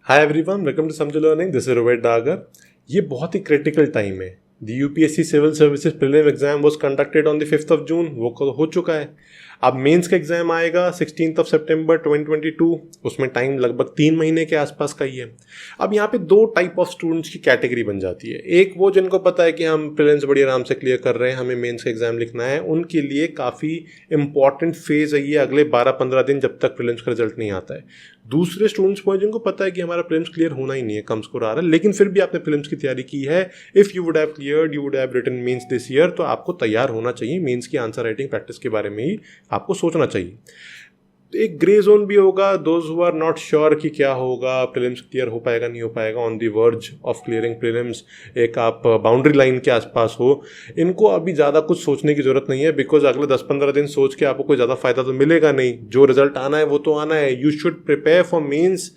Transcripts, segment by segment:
Hi everyone, welcome to Samjho learning. This is Rohit Dagar. ये बहुत ही क्रिटिकल टाइम है। The UPSC civil services prelim exam was conducted on the 5th of June. वो हो चुका है। अब मेंस का एग्जाम आएगा 16th ऑफ सितंबर 2022। उसमें टाइम लगभग 3 महीने के आसपास का ही है। अब यहाँ पे दो टाइप ऑफ स्टूडेंट्स की कैटेगरी बन जाती है। एक वो जिनको पता है कि हम प्रीलिम्स बड़ी आराम से क्लियर कर रहे हैं, हमें मेंस का एग्जाम लिखना है। उनके लिए काफ़ी इंपॉर्टेंट फेज है ये अगले 12-15 दिन, जब तक प्रीलिम्स का रिजल्ट नहीं आता है। दूसरे स्टूडेंट्स को जिनको पता है कि हमारा प्रीलिम्स क्लियर होना ही नहीं है, कम स्कोर आ रहा है, लेकिन फिर भी आपने प्रीलिम्स की तैयारी की है। If you would have cleared, you would have written mains this year, तो आपको तैयार होना चाहिए। मेंस की आंसर राइटिंग प्रैक्टिस के बारे में ही आपको सोचना चाहिए। एक ग्रे जोन भी होगा, those who are not sure कि क्या होगा, प्रीलिम्स क्लियर हो पाएगा नहीं हो पाएगा, on the verge of clearing prelims, एक आप बाउंड्री लाइन के आसपास हो। इनको अभी ज़्यादा कुछ सोचने की जरूरत नहीं है, बिकॉज अगले 10-15 दिन सोच के आपको कोई ज़्यादा फायदा तो मिलेगा नहीं। जो रिजल्ट आना है वो तो आना है। You should prepare for mains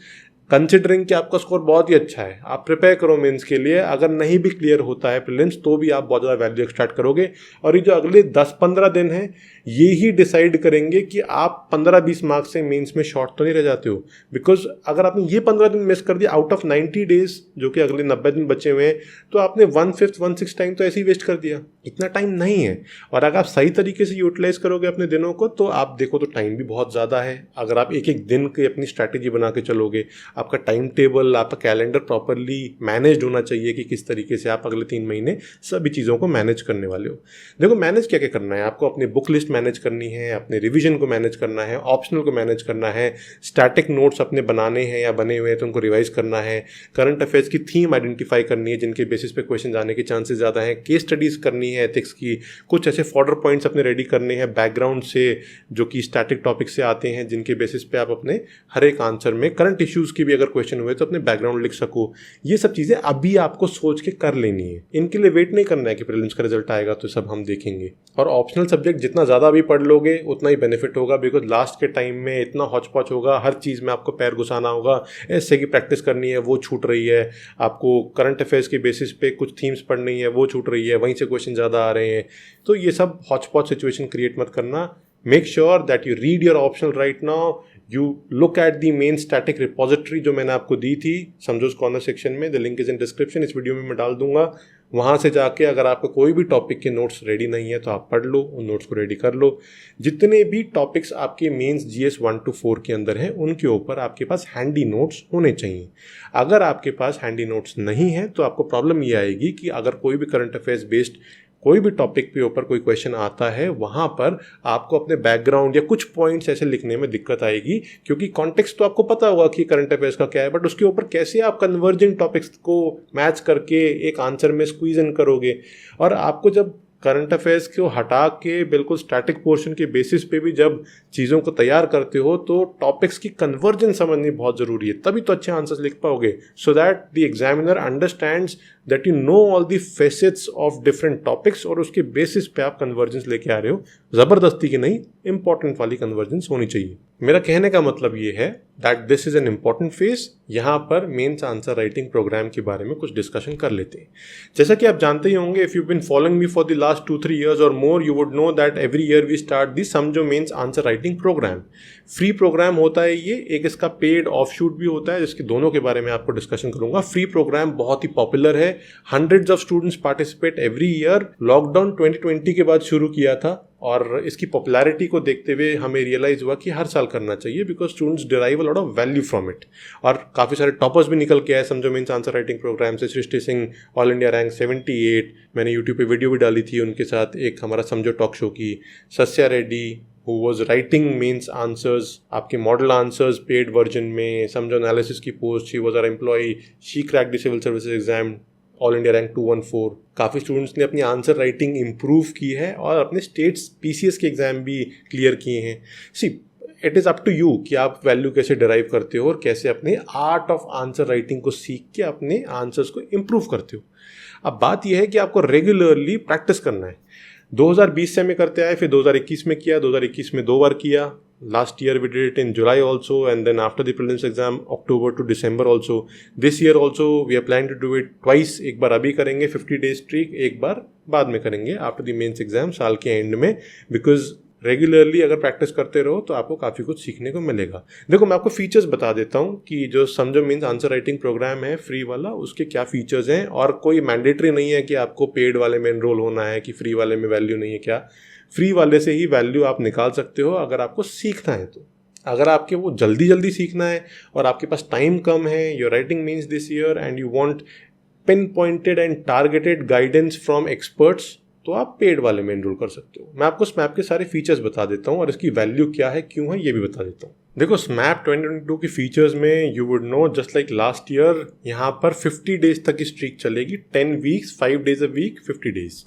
considering कि आपका स्कोर बहुत ही अच्छा है। आप प्रिपेयर करो मेंस के लिए। अगर नहीं भी क्लियर होता है प्रीलिम्स, तो भी आप बहुत ज़्यादा वैल्यू एक्सट्रैक्ट करोगे। और ये जो अगले 10-15 दिन हैं, ये ही डिसाइड करेंगे कि आप 15-20 मार्क्स से मेंस में शॉर्ट तो नहीं रह जाते हो। बिकॉज अगर आपने ये 15 दिन मिस कर दिया आउट ऑफ 90 डेज, जो कि अगले 90 दिन बचे हुए हैं, तो आपने 1/5 1/6 टाइम तो ऐसे ही वेस्ट कर दिया। इतना टाइम नहीं है। और अगर आप सही तरीके से यूटिलाइज करोगे अपने दिनों को, तो आप देखो तो टाइम भी बहुत ज़्यादा है। अगर आप एक एक दिन की अपनी स्ट्रैटेजी बना के चलोगे, आपका टाइम टेबल, आपका कैलेंडर प्रॉपरली मैनेज होना चाहिए कि किस तरीके से आप अगले 3 महीने सभी चीज़ों को मैनेज करने वाले हो। देखो, मैनेज क्या क्या करना है आपको। अपनी बुक लिस्ट मैनेज करनी है, अपने रिवीजन को मैनेज करना है, ऑप्शनल को मैनेज करना है, स्टैटिक नोट्स अपने बनाने हैं या बने हुए हैं तो उनको रिवाइज करना है, करंट अफेयर्स की थीम आइडेंटिफाई करनी है जिनके बेसिस पे क्वेश्चन आने के चांसेस ज़्यादा हैं, केस स्टडीज करनी है एथिक्स की, कुछ ऐसे फॉर्डर पॉइंट्स अपने रेडी करने हैं बैकग्राउंड से, जो कि स्टैटिक टॉपिक से आते हैं, जिनके बेसिस पे आप अपने हर एक आंसर में करंट इश्यूज़ की भी अगर क्वेश्चन हुए तो अपने बैकग्राउंड लिख सको। ये सब चीज़ें अभी आपको सोच के कर लेनी है। इनके लिए वेट नहीं करना है कि प्रीलिम्स का रिजल्ट आएगा तो सब हम देखेंगे। और ऑप्शनल सब्जेक्ट जितना ज़्यादा अभी पढ़ लोगे उतना ही बेनिफिट होगा, बिकॉज लास्ट के टाइम में इतना हौच पौच होगा, हर चीज़ में आपको पैर घुसाना होगा। ऐसे की प्रैक्टिस करनी है, वो छूट रही है। आपको करंट अफेयर्स के बेसिस पे कुछ थीम्स पढ़नी है, वो छूट रही है, वहीं से क्वेश्चन ज़्यादा आ रहे हैं। तो ये सब हौच पौच सिचुएशन क्रिएट मत करना। Make sure that you read your optional right now. You look at the main static repository जो मैंने आपको दी थी समझोस कॉर्नर सेक्शन में। The link is in description. इस वीडियो में मैं डाल दूंगा। वहाँ से जाके अगर आपको कोई भी टॉपिक के नोट्स रेडी नहीं है तो आप पढ़ लो, उन नोट्स को रेडी कर लो। जितने भी टॉपिक्स आपके मेंस जीएस 1 to 4 के अंदर हैं, उनके ऊपर आपके पास हैंडी नोट्स होने चाहिए। अगर आपके पास हैंडी नोट्स नहीं है तो आपको प्रॉब्लम ये आएगी कि अगर कोई भी करंट अफेयर्स बेस्ड कोई भी टॉपिक के ऊपर कोई क्वेश्चन आता है, वहाँ पर आपको अपने बैकग्राउंड या कुछ पॉइंट्स ऐसे लिखने में दिक्कत आएगी, क्योंकि कॉन्टेक्स्ट तो आपको पता होगा कि करंट अफेयर्स का क्या है, बट उसके ऊपर कैसे आप कन्वर्जिंग टॉपिक्स को मैच करके एक आंसर में स्क्वीज इन करोगे। और आपको जब करंट अफेयर्स को हटा के बिल्कुल स्टैटिक पोर्शन के बेसिस पे भी जब चीज़ों को तैयार करते हो, तो टॉपिक्स की कन्वर्जन समझनी बहुत ज़रूरी है, तभी तो अच्छे आंसर्स लिख पाओगे। So that the examiner understands that you know all the facets of different topics, और उसके बेसिस पे आप कन्वर्जेंस लेके आ रहे हो। ज़बरदस्ती की नहीं, इंपॉर्टेंट वाली कन्वर्जेंस होनी चाहिए। मेरा कहने का मतलब ये है that this is an important phase. यहाँ पर मेंस आंसर राइटिंग प्रोग्राम के बारे में कुछ डिस्कशन कर लेते हैं। जैसा कि आप जानते ही होंगे, if you been following me for the last 2-3 years और more, you would know that every year we start the Samjho mains answer writing programme. Free programme होता है ये, एक इसका पेड ऑफशूट भी होता है, जिसके दोनों के बारे में आपको डिस्कशन करूंगा। फ्री प्रोग्राम बहुत ही पॉपुलर है, hundreds of students participate every year. Lockdown 2020 के बाद शुरू किया था, और इसकी पॉपुलैरिटी को देखते हुए हमें रियलाइज़ हुआ कि हर साल करना चाहिए, because students derive a lot of value from it. और काफ़ी सारे टॉपर्स भी निकल के आए समझो मेंस आंसर राइटिंग प्रोग्राम से। सृष्टि सिंह ऑल इंडिया रैंक 78, मैंने यूट्यूब पे वीडियो भी डाली थी उनके साथ, एक हमारा समझो टॉक शो की। Sasya Reddy who was writing mains answers, आपके मॉडल आंसर्स पेड वर्जन में, समझो एनालिसिस की post, she was our employee, she crack the civil services exam all India rank 214। काफ़ी स्टूडेंट्स ने अपनी आंसर राइटिंग इम्प्रूव की है और अपने स्टेट्स पीसीएस के एग्जाम भी क्लियर किए हैं। See, it is up to you कि आप वैल्यू कैसे डिराइव करते हो और कैसे अपने आर्ट ऑफ आंसर राइटिंग को सीख के अपने आंसर्स को इम्प्रूव करते हो। अब बात यह है कि आपको रेगुलरली प्रैक्टिस करना है। 2020 से मैं करते आए, फिर 2021 में किया, 2021 में 2 बार किया। Last year we did it in July also, and then after the prelims exam October to December also. This year also we are planning to do it twice. एक बार अभी करेंगे 50 days streak, एक बार बाद में करेंगे after the mains exam साल के and में, because रेगुलरली अगर प्रैक्टिस करते रहो तो आपको काफ़ी कुछ सीखने को मिलेगा। देखो मैं आपको फीचर्स बता देता हूँ कि जो समझो मीन्स आंसर राइटिंग प्रोग्राम है फ्री वाला, उसके क्या फीचर्स हैं, और कोई मैंडेटरी नहीं है कि आपको पेड वाले में एनरोल होना है कि फ्री वाले में वैल्यू नहीं है। क्या फ्री वाले से ही वैल्यू आप निकाल सकते हो अगर आपको सीखना है तो। अगर आपके वो जल्दी जल्दी सीखना है और आपके पास टाइम कम है, your writing means this year and you want pin pointed and targeted guidance from experts, तो आप पेड वाले में एनरोल कर सकते हो। मैं आपको स्मैप के सारे फीचर्स बता देता हूँ और इसकी वैल्यू क्या है, क्यों है, ये भी बता देता हूँ। देखो स्मैप 2022 के फीचर्स में you would know just like last year, यहाँ पर 50 डेज तक की स्ट्रीक चलेगी, 10 weeks 5 days a week 50 days.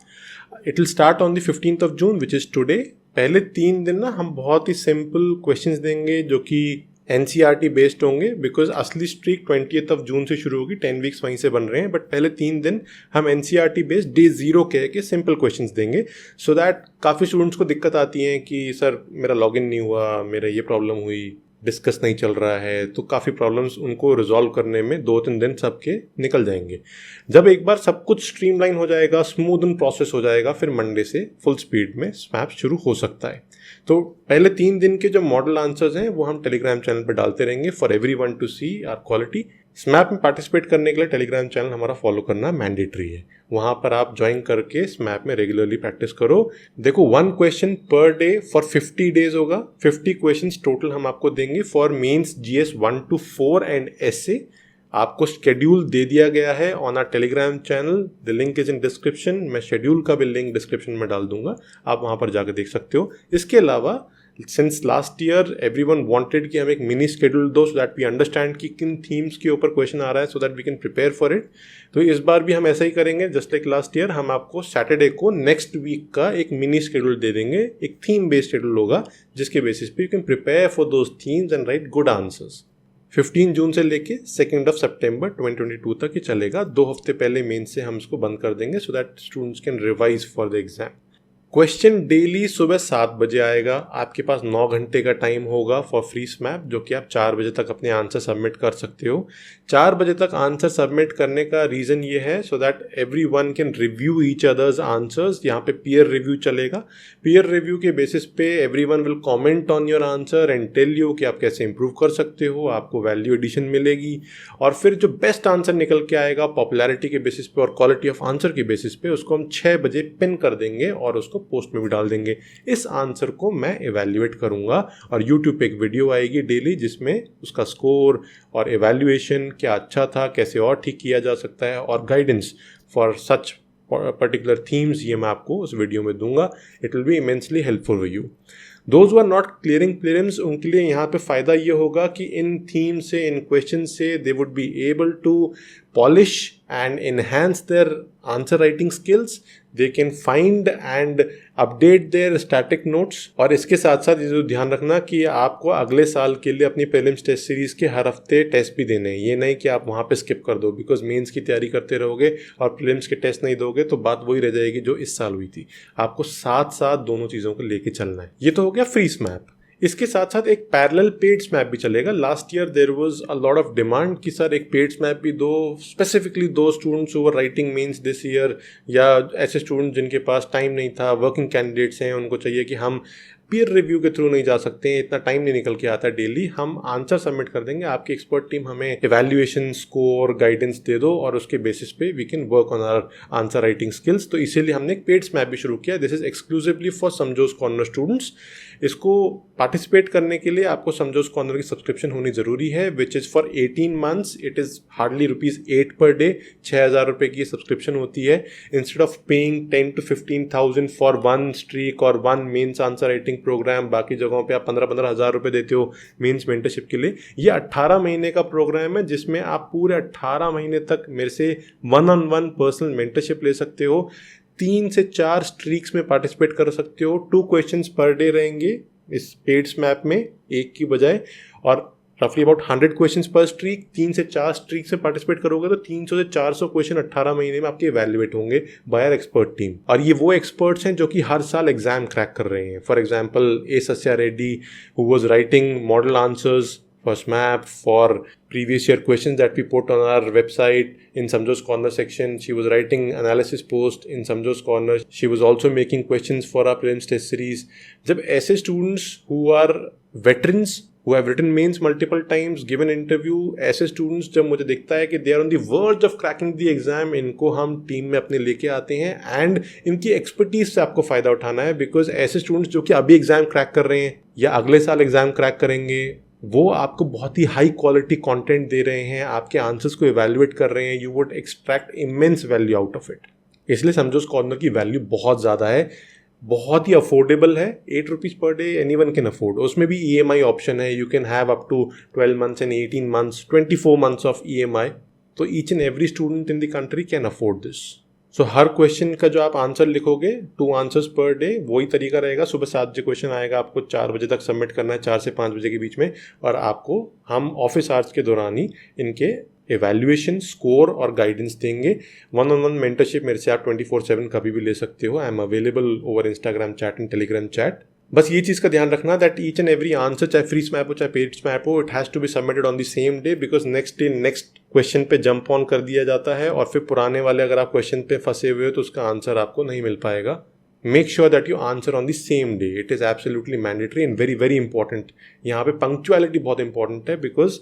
It will start on the 15th of June which is today. पहले 3 दिन ना हम बहुत ही सिंपल क्वेश्चंस देंगे जो कि NCERT बेस्ड होंगे, बिकॉज असली स्ट्रीक 20th of June से शुरू होगी, 10 वीक्स वहीं से बन रहे हैं, बट पहले 3 दिन हम NCERT बेस्ड डे 0 कह के सिंपल क्वेश्चंस देंगे, सो दैट काफ़ी स्टूडेंट्स को दिक्कत आती है कि सर मेरा लॉगिन नहीं हुआ, मेरा ये प्रॉब्लम हुई, डिस्कस नहीं चल रहा है, तो काफ़ी प्रॉब्लम्स उनको रिजॉल्व करने में 2-3 दिन सबके निकल जाएंगे। जब एक बार सब कुछ स्ट्रीमलाइन हो जाएगा, स्मूथ एंड प्रोसेस हो जाएगा, फिर मंडे से फुल स्पीड में स्मैप शुरू हो सकता है। तो पहले 3 दिन के जो मॉडल आंसर्स हैं वो हम टेलीग्राम चैनल पर डालते रहेंगे for everyone to see our quality. SMAP में पार्टिसिपेट करने के लिए टेलीग्राम चैनल हमारा फॉलो करना मैंडेटरी है, वहाँ पर आप ज्वाइन करके स्मैप में रेगुलरली प्रैक्टिस करो। देखो 1 question per day for 50 days होगा, 50 क्वेश्चंस टोटल हम आपको देंगे for mains GS 1 to 4 and essay। आपको शेड्यूल दे दिया गया है on our Telegram channel, the link is in description. मैं शेड्यूल का भी लिंक डिस्क्रिप्शन में डाल दूंगा, आप वहाँ पर जाकर देख सकते हो। इसके अलावा since last year everyone wanted कि हम एक मिनी शेड्यूल दो सो दैट वी अंडरस्टैंड कि किन थीम्स के ऊपर क्वेश्चन आ रहा है, so that we can prepare for it. तो इस बार भी हम ऐसा ही करेंगे, जस्ट लाइक लास्ट ईयर। हम आपको सैटरडे को नेक्स्ट वीक का एक मिनी शेड्यूल दे देंगे, एक थीम बेस्ड शेड्यूल होगा, जिसके बेसिस पे you can prepare for those themes and right good answers. 15 जून से लेके 2 सितंबर 2022 तक ही चलेगा। 2 हफ्ते पहले मेन से हम इसको बंद कर देंगे so that students can revise for the exam. Question daily सुबह 7 बजे आएगा, आपके पास 9 घंटे का टाइम होगा फॉर फ्री स्मैप, जो कि आप 4 बजे तक अपने आंसर सबमिट कर सकते हो। 4 बजे तक आंसर सबमिट करने का रीज़न ये है so that everyone can review each others answers. यहाँ पे पीयर रिव्यू चलेगा, पीयर रिव्यू के बेसिस पे everyone will comment on your answer and tell you कि आप कैसे इंप्रूव कर सकते हो, आपको वैल्यू एडिशन मिलेगी, और फिर जो बेस्ट आंसर निकल के आएगा पॉपुलैरिटी के बेसिस पे और क्वालिटी ऑफ आंसर के बेसिस पे, उसको हम 6 बजे पिन कर देंगे और उसको पोस्ट में भी डाल देंगे। इस आंसर को मैं इवैल्यूएट करूंगा और यूट्यूब पे एक वीडियो आएगी डेली जिसमें उसका स्कोर और इवैल्यूएशन, क्या अच्छा था, कैसे और ठीक किया जा सकता है, और guidance for such particular themes, ये मैं आपको उस वीडियो में दूंगा। It will be immensely helpful for you. Those who are not clearing prelims, उनके लिए यहाँ पे फ़ायदा ये होगा कि इन थीम से, इन क्वेश्चन से they would be able to polish and enhance their answer writing skills. They can find and update their static notes। और इसके साथ साथ ये जो ध्यान रखना कि आपको अगले साल के लिए अपनी प्रीलिम्स टेस्ट सीरीज़ के हर हफ्ते टेस्ट भी देने हैं। ये नहीं कि आप वहाँ पे स्किप कर दो, बिकॉज मेंस की तैयारी करते रहोगे और प्रीलिम्स के टेस्ट नहीं दोगे तो बात वही रह जाएगी जो इस साल हुई थी। आपको साथ साथ दोनों चीज़ों को लेके चलना है। ये तो हो गया फ्री स्मैप। इसके साथ साथ एक पैरेलल पेड स्मैप भी चलेगा। Last year there was a lot of demand कि सर एक पेड स्मैप भी दो, specifically to students who were writing mains this year, या ऐसे स्टूडेंट जिनके पास टाइम नहीं था, वर्किंग कैंडिडेट्स हैं, उनको चाहिए कि हम पीयर रिव्यू के थ्रू नहीं जा सकते हैं, इतना टाइम नहीं निकल के आता डेली, हम आंसर सबमिट कर देंगे, आपकी एक्सपर्ट टीम हमें इवैल्यूएशन, स्कोर, गाइडेंस दे दो और उसके बेसिस पे we can work on our answer writing skills. तो इसीलिए हमने एक पेड स्मैप भी शुरू किया। This is exclusively for Samjho's Corner students. इसको पार्टिसिपेट करने के लिए आपको समझोस कॉर्नर की सब्सक्रिप्शन होनी जरूरी है, which is for 18 months. It is hardly ₹8 per day, 6,000 रुपये की सब्सक्रिप्शन होती है। Instead of paying 10 to 15,000 for 1 streak और 1 मेंस आंसर राइटिंग प्रोग्राम, बाकी जगहों पे आप 15-15 हज़ार रुपये देते हो मेंस मेंटरशिप के लिए। ये 18 महीने का प्रोग्राम है जिसमें आप पूरे 18 महीने तक मेरे से 1-on-1 पर्सनल मेंटरशिप ले सकते हो। 3 से 4 स्ट्रीक्स में पार्टिसिपेट कर सकते हो। 2 क्वेश्चंस पर डे रहेंगे इस पेड स्मैप में, एक की बजाय, और रफली अबाउट 100 क्वेश्चंस पर स्ट्रीक। 3 से 4 स्ट्रीक से पार्टिसिपेट करोगे तो 300 से 400 क्वेश्चन 18 महीने में आपके इवैल्यूएट होंगे बाय आवर एक्सपर्ट टीम। और ये वो एक्सपर्ट्स हैं जो कि हर साल एग्जाम क्रैक कर रहे हैं। For example a Sasya Reddy, who was writing model answers for SMAP, for previous year questions that we put on our website. In Samjo's Corner section, she was writing analysis post. In Samjo's Corner, she was also making questions for our prelims test series. जब ऐसे students who are veterans, who have written mains multiple times, given interview, ऐसे students जब मुझे दिखता है कि they are on the verge of cracking the exam, इनको हम टीम में अपने लेके आते हैं एंड इनकी एक्सपर्टीज से आपको फ़ायदा उठाना है. बिकॉज ऐसे स्टूडेंट्स जो कि अभी एग्जाम क्रैक कर रहे हैं या अगले साल एग्जाम क्रैक करेंगे, वो आपको बहुत ही हाई क्वालिटी कंटेंट दे रहे हैं, आपके आंसर्स को इवेल्युएट कर रहे हैं. You would extract immense value out of it. इसलिए समझोस कॉर्नर की वैल्यू बहुत ज़्यादा है, बहुत ही अफोर्डेबल है. 8 rupees per day anyone can afford. उसमें भी EMI ऑप्शन है. You can have up to 12 months and 18 months, 24 months of EMI. तो each and every student in the country can afford this. So हर question का जो आप answer लिखोगे 2 answers per day, वही तरीका रहेगा. सुबह 7 बजे क्वेश्चन आएगा, आपको 4 बजे तक सबमिट करना है, 4 से 5 बजे के बीच में. और आपको हम ऑफिस आवर्स के दौरान ही इनके एवैल्यूएशन, स्कोर और गाइडेंस देंगे. 1-on-1 मेंटरशिप मेरे से आप 24/7 कभी भी ले सकते हो. I am available over Instagram chat and Telegram chat. बस ये चीज़ का ध्यान रखना that each and every answer, चाहे फ्री स्मैप हो चाहे पेड स्मैप हो, it has to be submitted on the same day. Because next day next question पे जंप ऑन कर दिया जाता है और फिर पुराने वाले अगर आप क्वेश्चन पे फंसे हुए हो तो उसका आंसर आपको नहीं मिल पाएगा. Make sure that you answer on the same day. It is absolutely mandatory and very very important. यहाँ पे पंक्चुअलिटी बहुत इंपॉर्टेंट है बिकॉज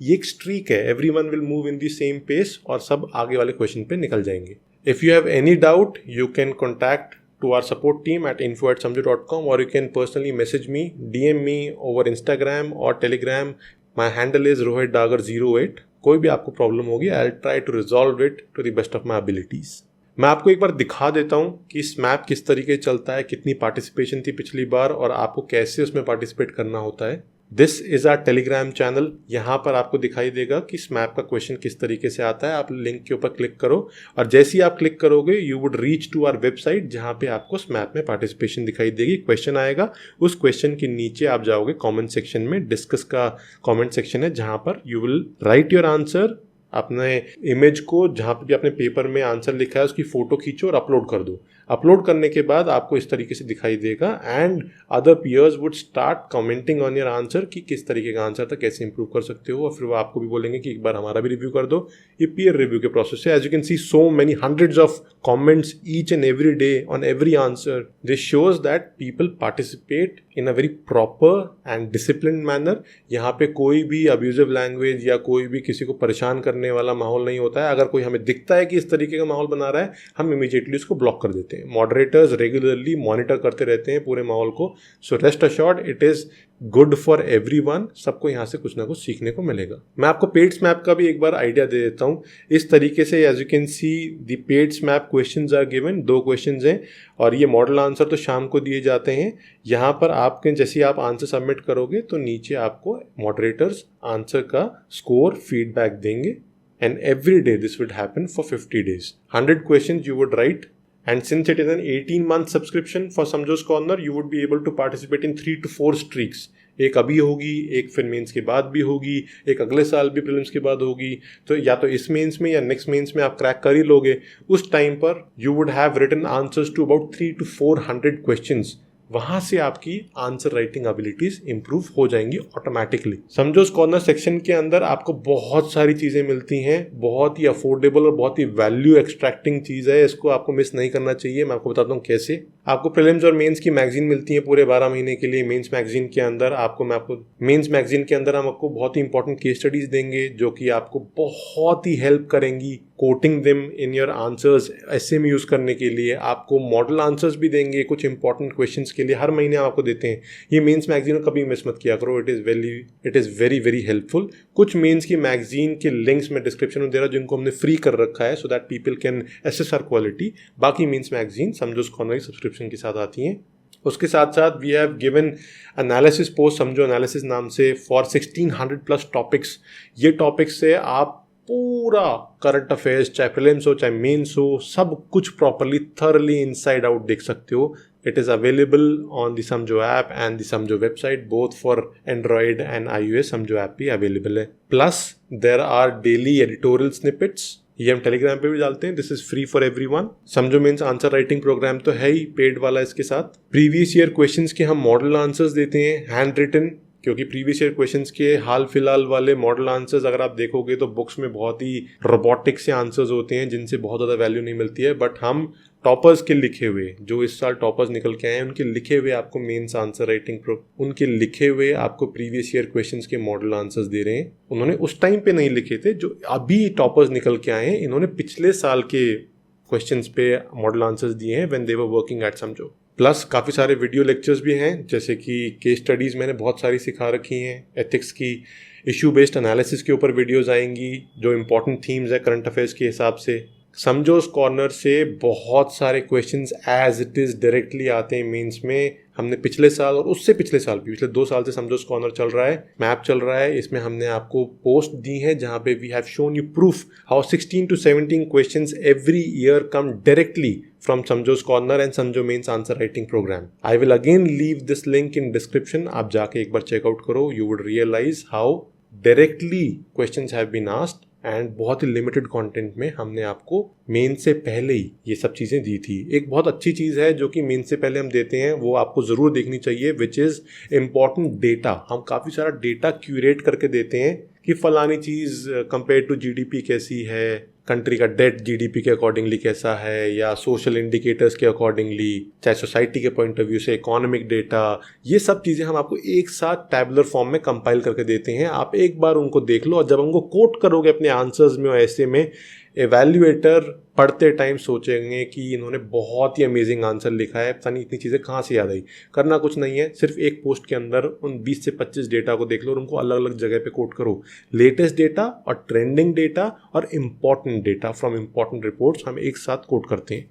ये एक स्ट्रीक है. Everyone will move in the same pace और सब आगे वाले क्वेश्चन पे निकल जाएंगे. If you have any doubt you can contact to our support team at info@samjo.com, or you can personally message me, DM me over Instagram or Telegram. My handle is rohitdagar08. कोई भी आपको problem होगी, I'll try to resolve it to the best of my abilities. मैं आपको एक बार दिखा देता हूँ कि स्मैप किस तरीके चलता है, कितनी पार्टिसिपेशन थी पिछली बार और आपको कैसे उसमें पार्टिसिपेट करना होता है. This is our Telegram channel. यहाँ पर आपको दिखाई देगा कि स्मैप का क्वेश्चन किस तरीके से आता है. आप लिंक के ऊपर क्लिक करो और जैसे ही आप क्लिक करोगे you would reach to our website जहाँ पे आपको स्मैप में पार्टिसिपेशन दिखाई देगी. क्वेश्चन आएगा, उस क्वेश्चन के नीचे आप जाओगे कमेंट सेक्शन में. डिस्कस का कमेंट सेक्शन है जहाँ पर you will write your answer. अपने इमेज को जहाँ पे भी अपने पेपर में आंसर लिखा है उसकी फ़ोटो खींचो और अपलोड कर दो. अपलोड करने के बाद आपको इस तरीके से दिखाई देगा and other peers would start commenting on your answer कि किस तरीके का आंसर था, कैसे इंप्रूव कर सकते हो. और फिर वो आपको भी बोलेंगे कि एक बार हमारा भी रिव्यू कर दो. ये पीयर रिव्यू के प्रोसेस है. As you can see so many hundreds of comments each and every day on every answer. This shows that people participate in a very proper and discipline manner. यहाँ पे कोई भी abusive language या कोई भी किसी को परेशान करने वाला माहौल नहीं होता है. अगर कोई हमें दिखता है कि इस तरीके का माहौल बना रहा है हम इमीडिएटली उसको ब्लॉक कर देते हैं. मॉडरेटर्स रेगुलरली मॉनिटर करते रहते हैं पूरे माहौल को. So rest assured it is good for everyone. सबको यहाँ से कुछ ना कुछ सीखने को मिलेगा. मैं आपको पेड स्मैप का भी एक बार आइडिया दे देता हूँ. इस तरीके से as you can see the paid SMAP questions are given. 2 questions हैं और ये मॉडल आंसर तो शाम को दिए जाते हैं. यहाँ पर आपके जैसे आप आंसर सबमिट करोगे तो नीचे आपको मॉडरेटर्स आंसर का स्कोर फीडबैक देंगे. And every day this would happen for 50 days. 100 questions you would write. And since it is an 18-month subscription for Samjo's Corner, you would be able to participate in 3 to 4 streaks. एक अभी होगी, एक फिर mains के बाद भी होगी, एक अगले साल भी प्रीलिम्स के बाद होगी. तो या तो इस मेंस में या नेक्स्ट मेंस में आप क्रैक कर ही लोगे. उस टाइम पर you would have written answers to about 300 to 400 questions. वहाँ से आपकी आंसर राइटिंग एबिलिटीज इंप्रूव हो जाएंगी ऑटोमेटिकली. समझोस कॉर्नर सेक्शन के अंदर आपको बहुत सारी चीज़ें मिलती हैं. बहुत ही अफोर्डेबल और बहुत ही वैल्यू एक्सट्रैक्टिंग चीज़ है. इसको आपको मिस नहीं करना चाहिए. मैं आपको बताता हूँ कैसे. आपको प्रीलिम्स और मेंस की मैगजीन मिलती है पूरे 12 महीने के लिए. मेंस मैगजीन के अंदर आपको मेंस मैगजीन के अंदर हम आपको बहुत ही इंपॉर्टेंट केस स्टडीज देंगे जो कि आपको बहुत ही हेल्प करेंगी coating them in your answers. ऐसे में यूज़ करने के लिए आपको मॉडल आंसर्स भी देंगे कुछ इंपॉर्टेंट क्वेश्चंस के लिए. हर महीने आपको देते हैं. ये मेंस मैगजीन कभी मिस मत किया करो. It is very very helpful. कुछ मेंस की मैगजीन के लिंक्स में डिस्क्रिप्शन में दे रहा हूँ जिनको हमने फ्री कर रखा है so that people can access our quality. बाकी mains magazine Samjho's corner subscription के साथ आती हैं. उसके साथ साथ we have given analysis post Samjho analysis नाम से फॉर 1600+ टॉपिक्स. ये टॉपिक्स से आप पूरा करंट अफेयर्स चाहे प्रीलिम्स हो चाहे मेंस हो सब कुछ प्रॉपरली थरली इनसाइड आउट देख सकते हो. It is available on the Samjo app and the Samjo website both for Android and iOS. Samjo app भी available है. Plus there are daily editorial snippets. ये हम टेलीग्राम पे भी डालते हैं. This is free for everyone. समझो means answer writing programme तो है ही पेड वाला. इसके साथ प्रीवियस ईयर क्वेश्चंस के हम मॉडल आंसर्स देते हैं हैंड रिटन क्योंकि प्रीवियस ईयर क्वेश्चंस के हाल फिलहाल वाले मॉडल आंसर्स अगर आप देखोगे तो बुक्स में बहुत ही रोबोटिक से आंसर्स होते हैं जिनसे बहुत ज़्यादा वैल्यू नहीं मिलती है, बट हम टॉपर्स के लिखे हुए, जो इस साल टॉपर्स निकल के आए हैं, उनके लिखे हुए आपको मेंस आंसर राइटिंग उनके लिखे हुए आपको प्रीवियस ईयर क्वेश्चंस के मॉडल आंसर्स दे रहे हैं। उन्होंने उस टाइम पे नहीं लिखे थे, जो अभी टॉपर्स निकल के आए हैं इन्होंने पिछले साल के क्वेश्चंस पे मॉडल आंसर्स दिए हैं when they were working at समझो। प्लस काफ़ी सारे वीडियो लेक्चर्स भी हैं, जैसे कि केस स्टडीज़ मैंने बहुत सारी सिखा रखी हैं, एथिक्स की, इशू बेस्ड एनालिसिस के ऊपर वीडियोस आएंगी जो इंपॉर्टेंट थीम्स है करंट अफेयर्स के हिसाब से। समझोस कॉर्नर से बहुत सारे questions as it is directly आते हैं मेंस में। हमने पिछले साल और उससे पिछले साल भी, पिछले 2 साल से समझोस कॉर्नर चल रहा है, मैप चल रहा है, इसमें हमने आपको पोस्ट दी है जहां पे we have shown you proof how 16 to 17 questions every year come directly from Samjo's Corner and Samjo Mains Answer Writing Program. I will again leave this link in description. आप जाके एक बार चेकआउट करो, you would realize how directly questions have been asked and बहुत ही limited content में हमने आपको main से पहले ही ये सब चीज़ें दी थी। एक बहुत अच्छी चीज़ है जो कि मेन से पहले हम देते हैं, वो आपको ज़रूर देखनी चाहिए, विच इज़ इम्पॉर्टेंट डेटा। हम काफ़ी सारा डेटा क्यूरेट करके देते हैं कि फलानी चीज़ कंपेयर टू जीडीपी कैसी है, कंट्री का डेट जीडीपी के अकॉर्डिंगली कैसा है, या सोशल इंडिकेटर्स के अकॉर्डिंगली, चाहे सोसाइटी के पॉइंट ऑफ व्यू से इकोनॉमिक डेटा, ये सब चीज़ें हम आपको एक साथ टैबुलर फॉर्म में कंपाइल करके देते हैं। आप एक बार उनको देख लो और जब उनको कोट करोगे अपने आंसर्स में और ऐसे में, एवैल्यूएटर पढ़ते टाइम सोचेंगे कि इन्होंने बहुत ही अमेजिंग आंसर लिखा है, पता नहीं इतनी चीज़ें कहाँ से याद आई। करना कुछ नहीं है, सिर्फ एक पोस्ट के अंदर उन 20 से 25 डेटा को देख लो और उनको अलग अलग जगह पे कोट करो। लेटेस्ट डेटा और ट्रेंडिंग डेटा और important data from important reports हम एक साथ कोट करते हैं।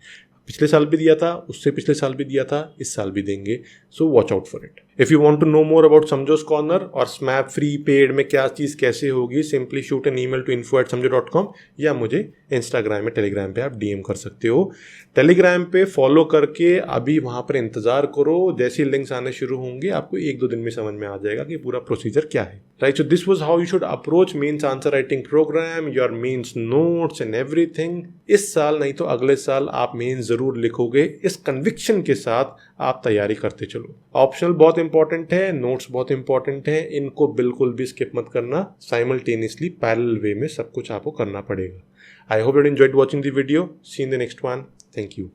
पिछले साल भी दिया था, उससे पिछले साल भी दिया था, इस साल भी देंगे, so watch out for it. If you want to know more about Samjho's Corner और स्मैप फ्री पेड में क्या चीज़ कैसे होगी, simply shoot an email to info@samjo.com या मुझे इंस्टाग्राम में, टेलीग्राम पे आप डीएम कर सकते हो। टेलीग्राम पे फॉलो करके अभी वहाँ पर इंतज़ार करो, जैसे लिंक्स आने शुरू होंगे आपको 1-2 दिन में समझ में आ जाएगा कि पूरा प्रोसीजर क्या है, right. So this was how you should approach mains answer writing program, your mains notes and everything. इस साल नहीं तो अगले साल आप मेंस ज़रूर लिखोगे, इस कन्विक्शन के साथ आप तैयारी करते चलो। ऑप्शनल बहुत इंपॉर्टेंट है, नोट्स बहुत इंपॉर्टेंट है, इनको बिल्कुल भी स्किप मत करना, साइमल्टेनियसली पैरेलल वे में सब कुछ आपको करना पड़ेगा। I hope you enjoyed watching the video, see in the next one, thank you.